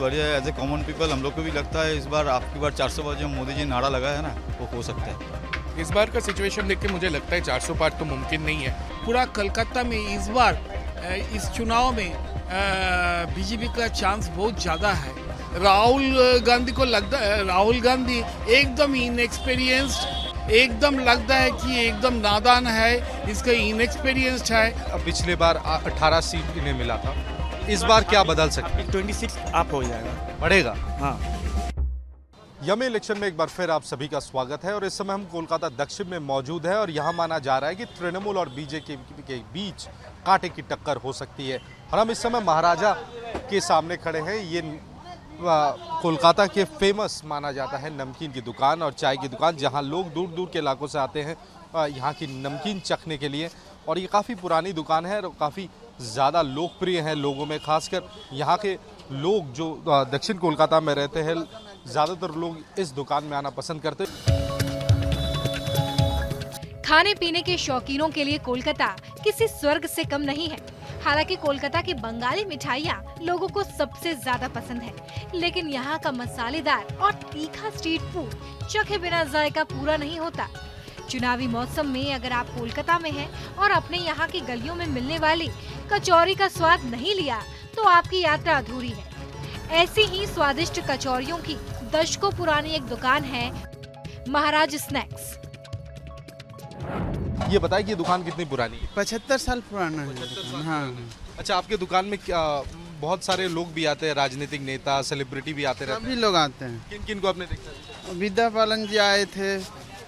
बढ़िया है। As a common people हम लोग को भी लगता है इस बार आपकी बार 400 बार जो मोदी जी नारा लगाया है ना वो हो सकता है। इस बार का सिचुएशन देख के मुझे लगता है 400 पार तो मुमकिन नहीं है। पूरा कलकत्ता में इस बार इस चुनाव में बीजेपी का चांस बहुत ज़्यादा है। राहुल गांधी को लगता है, राहुल गांधी एकदम इनएक्सपीरियंस्ड, एकदम लगता है कि एकदम नादान है, इसका इनएक्सपीरियंस्ड है। पिछले बार 18 सीट इन्हें मिला था, इस बार क्या बदल सकते हैं? 26 अप हो जाएगा। बढ़ेगा। हाँ। यमे इलेक्शन में एक बार फिर आप सभी का स्वागत है और इस समय हम कोलकाता दक्षिण में मौजूद हैं और यहाँ माना जा रहा है कि तृणमूल और बीजेपी के बीच कांटे की टक्कर हो सकती है। और हम इस समय महाराजा के सामने खड़े हैं। ये कोलकाता के फेमस माना जाता है नमकीन की दुकान और चाय की दुकान, जहाँ लोग दूर दूर के इलाकों से आते हैं यहाँ की नमकीन चखने के लिए। और ये काफ़ी पुरानी दुकान है और काफ़ी ज़्यादा लोकप्रिय है लोगों में, खासकर यहाँ के लोग जो दक्षिण कोलकाता में रहते हैं, ज़्यादातर लोग इस दुकान में आना पसंद करते हैं। खाने पीने के शौकीनों के लिए कोलकाता किसी स्वर्ग से कम नहीं है। हालांकि कोलकाता की बंगाली मिठाइयाँ लोगों को सबसे ज्यादा पसंद है, लेकिन यहाँ का मसालेदार और तीखा स्ट्रीट फूड चखे बिना जायका पूरा नहीं होता। चुनावी मौसम में अगर आप कोलकाता में हैं और अपने यहाँ की गलियों में मिलने वाली कचौरी का स्वाद नहीं लिया तो आपकी यात्रा अधूरी है। ऐसी ही स्वादिष्ट कचौरियों की दशकों पुरानी एक दुकान है महाराज स्नैक्स। ये बताइए कि दुकान कितनी पुरानी है? 75 साल पुराना है दुकान। हाँ। अच्छा, आपके दुकान में बहुत सारे लोग भी आते हैं, राजनीतिक नेता, सेलिब्रिटी भी आते रहते हैं। सभी लोग आते हैं। किन किन को आपने देखा? विद्या बालन जी आए थे,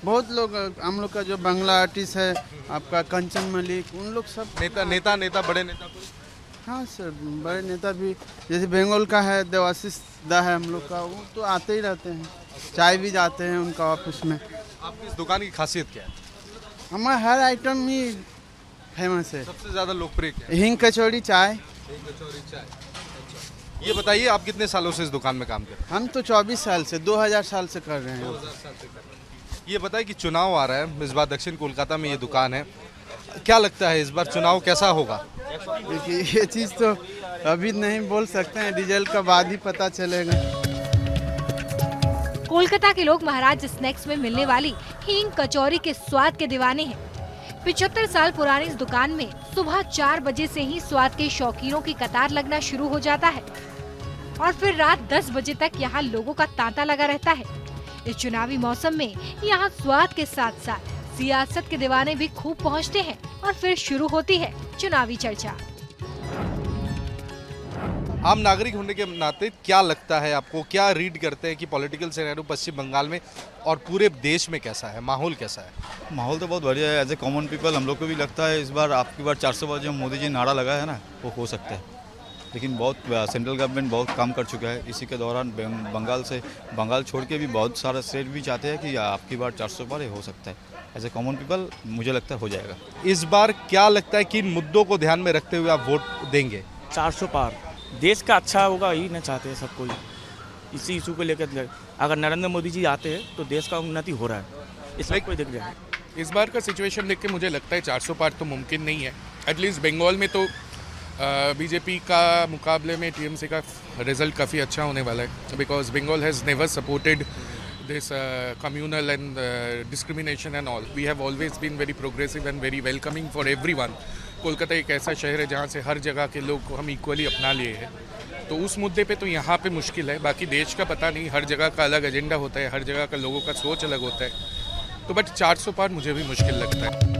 बहुत लोग। हम लोग का जो बांग्ला आर्टिस्ट है आपका कंचन मलिक, उन लोग सब नेता बड़े नेता। हाँ सर, बड़े नेता भी, जैसे बंगाल का है देवाशीष दा है हम लोग का, वो तो आते ही रहते हैं। चाय भी जाते हैं उनका ऑफिस में। आपकी इस दुकान की खासियत क्या है? हमारा हर आइटम ही फेमस है। सबसे ज्यादा लोकप्रिय क्या है? हिंग कचौड़ी चाय। ये बताइए, आप कितने सालों से इस दुकान में काम कर रहे हैं? हम तो 24 साल से, 2000 साल से कर रहे हैं। ये बताइए कि चुनाव आ रहा है, इस बार दक्षिण कोलकाता में ये दुकान है, क्या लगता है इस बार चुनाव कैसा होगा? देखिए, ये चीज़ तो अभी नहीं बोल सकते हैं, रिजल्ट का बाद ही पता चलेगा। कोलकाता के लोग महाराज स्नैक्स में मिलने वाली हींग कचौरी के स्वाद के दीवाने हैं। 75 साल पुरानी इस दुकान में सुबह 4 बजे से ही स्वाद के शौकीनों की कतार लगना शुरू हो जाता है और फिर रात 10 बजे तक यहाँ लोगों का तांता लगा रहता है। इस चुनावी मौसम में यहाँ स्वाद के साथ साथ सियासत के दीवाने भी खूब पहुँचते हैं और फिर शुरू होती है चुनावी चर्चा। आम नागरिक होने के नाते क्या लगता है आपको, क्या रीड करते हैं कि पॉलिटिकल सिनेरियो पश्चिम बंगाल में और पूरे देश में कैसा है, माहौल कैसा है? माहौल तो बहुत बढ़िया है। एज ए कॉमन पीपल हम लोग को भी लगता है इस बार आपकी बार 400 बार जो मोदी जी नारा लगाया है ना वो हो सकता है। लेकिन बहुत सेंट्रल गवर्नमेंट बहुत काम कर चुका है। इसी के दौरान बंगाल छोड़ के भी बहुत सारा स्टेट भी चाहते हैं कि आपकी बार 400 बार हो सकता है। एज ए कॉमन पीपल मुझे लगता है हो जाएगा। इस बार क्या लगता है कि इन मुद्दों को ध्यान में रखते हुए आप वोट देंगे? 400 पार, देश का अच्छा होगा यही ना चाहते हैं सब कोई। इसी इशू को लेकर अगर नरेंद्र मोदी जी आते हैं तो देश का उन्नति हो रहा है, इसमें कोई दिख रहा है। इस बार का सिचुएशन देख के मुझे लगता है 400 पार तो मुमकिन नहीं है। एटलीस्ट बंगाल में तो बीजेपी का मुकाबले में टीएमसी का रिजल्ट काफ़ी अच्छा होने वाला है, because Bengal has never supported this communal and discrimination and all. We have always been very progressive and very welcoming for everyone. Kolkata एक ऐसा शहर है जहाँ से हर जगह के लोग को हम इक्वली अपना लिए हैं, तो उस मुद्दे पे तो यहाँ पे मुश्किल है। बाकी देश का पता नहीं, हर जगह का अलग एजेंडा होता है, हर जगह का लोगों का सोच अलग होता है, तो बट 400 पार मुझे भी मुश्किल लगता है।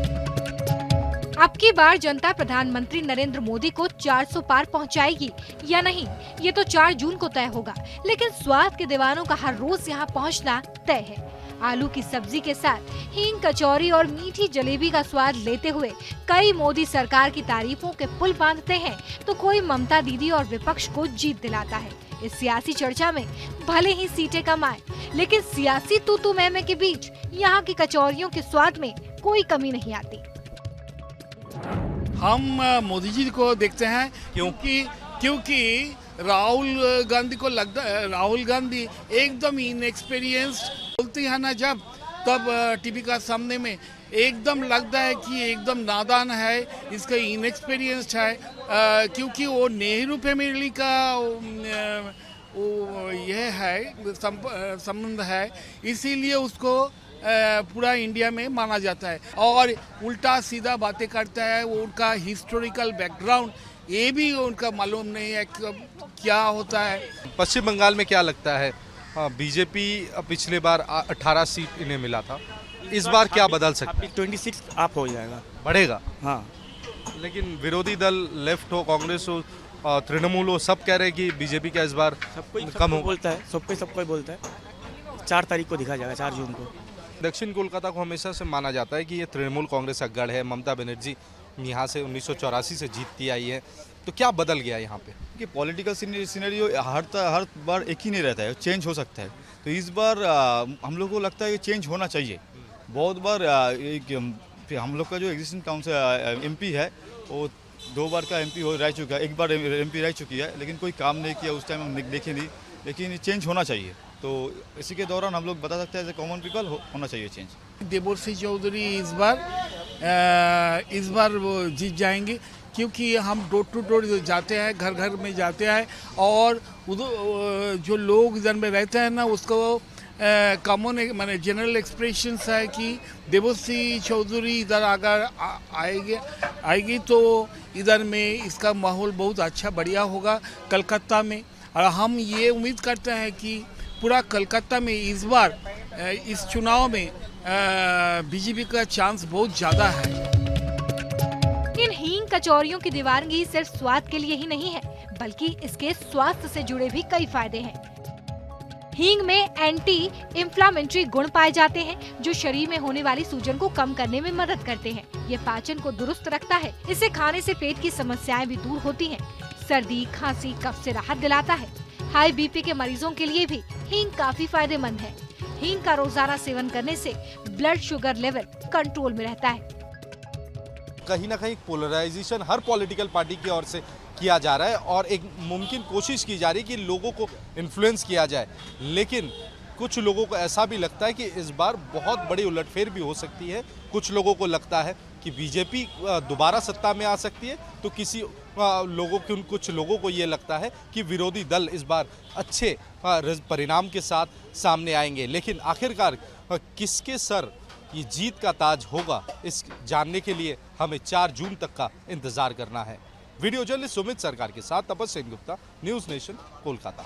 अब की बार जनता प्रधानमंत्री नरेंद्र मोदी को 400 पार पहुंचाएगी या नहीं, ये तो 4 जून को तय होगा। लेकिन स्वाद के दीवानों का हर रोज यहाँ पहुँचना तय है। आलू की सब्जी के साथ हींग कचौरी और मीठी जलेबी का स्वाद लेते हुए कई मोदी सरकार की तारीफों के पुल बांधते हैं, तो कोई ममता दीदी और विपक्ष को जीत दिलाता है। इस सियासी चर्चा में भले ही सीटें कम आए, लेकिन सियासी तू मैं के बीच यहाँ की कचौरियों के स्वाद में कोई कमी नहीं आती। हम मोदी जी को देखते हैं क्योंकि राहुल गांधी को लगता है, राहुल गांधी एकदम इनएक्सपीरियंस्ड बोलते हैं ना जब, तब टीवी का सामने में एकदम लगता है कि एकदम नादान है, इसका इनएक्सपीरियंस्ड है। क्योंकि वो नेहरू फैमिली का वो यह है संबंध है, इसीलिए उसको पूरा इंडिया में माना जाता है। और उल्टा सीधा बातें करता है, वो उनका हिस्टोरिकल बैकग्राउंड ये भी उनका मालूम नहीं है क्या होता है। पश्चिम बंगाल में क्या लगता है, बीजेपी पिछले बार 18 सीट इन्हें मिला था, इस बार क्या बदल सकता है? 26 आप हो जाएगा। बढ़ेगा, हाँ। लेकिन विरोधी दल लेफ्ट हो, कांग्रेस हो, तृणमूल हो, सब कह रहे हैं कि बीजेपी का इस बार कम हो। बोलता है, सबको बोलता है। 4 तारीख को दिखा जाएगा, 4 जून को। दक्षिण कोलकाता को हमेशा से माना जाता है कि ये तृणमूल कांग्रेस का गढ़ है। ममता बनर्जी यहाँ से 1984 से जीतती आई है, तो क्या बदल गया यहाँ पे? कि पॉलिटिकल सिनेरियो हर बार एक ही नहीं रहता है, चेंज हो सकता है। तो इस बार हम लोग को लगता है कि चेंज होना चाहिए। बहुत बार हम लोग का जो एग्जिस्टिंग काउंसिल एमपी है वो 2 बार का एमपी रह चुका है, 1 बार एमपी रह चुकी है, लेकिन कोई काम नहीं किया उस टाइम हम देखे नहीं। लेकिन चेंज होना चाहिए, तो इसी के दौरान हम लोग बता सकते हैं एज ए कॉमन पीपल होना चाहिए चेंज। देवर्षी चौधरी इस बार वो जीत जाएंगे, क्योंकि हम डोर टू डोर जाते हैं, घर घर में जाते हैं, और जो लोग इधर में रहते हैं ना, उसको कॉमन माने जनरल एक्सप्रेशंस है कि देवर्षी चौधरी इधर अगर आएगी तो इधर में इसका माहौल बहुत अच्छा बढ़िया होगा कलकत्ता में। और हम ये उम्मीद करते हैं कि पूरा कलकत्ता में इस बार इस चुनाव में बीजेपी का चांस बहुत ज़्यादा है। इन हींग कचौरियों की दीवानगी सिर्फ स्वाद के लिए ही नहीं है, बल्कि इसके स्वास्थ्य से जुड़े भी कई फायदे हैं। हींग में एंटी इंफ्लामेटरी गुण पाए जाते हैं, जो शरीर में होने वाली सूजन को कम करने में मदद करते हैं। ये पाचन को दुरुस्त रखता है। इसे खाने से पेट की समस्याएं भी दूर होती हैं। सर्दी, खांसी, कफ से राहत दिलाता है। हाई बीपी के मरीजों के लिए भी हींग काफी फायदेमंद है। हींग का रोजाना सेवन करने से ब्लड शुगर लेवल कंट्रोल में रहता है। कहीं ना कहीं पोलराइजेशन हर पॉलिटिकल पार्टी की ओर से किया जा रहा है और एक मुमकिन कोशिश की जा रही है कि लोगों को इन्फ्लुएंस किया जाए, लेकिन कुछ लोगों को ऐसा भी लगता है कि इस बार बहुत बड़ी उलटफेर भी हो सकती है। कुछ लोगों को लगता है कि बीजेपी दोबारा सत्ता में आ सकती है, तो कुछ लोगों को ये लगता है कि विरोधी दल इस बार अच्छे परिणाम के साथ सामने आएंगे। लेकिन आखिरकार किसके सर ये जीत का ताज होगा, इस जानने के लिए हमें 4 जून तक का इंतजार करना है। वीडियो जर्नलिस्ट सुमित सरकार के साथ तपस्या सेनगुप्ता, न्यूज़ नेशन, कोलकाता।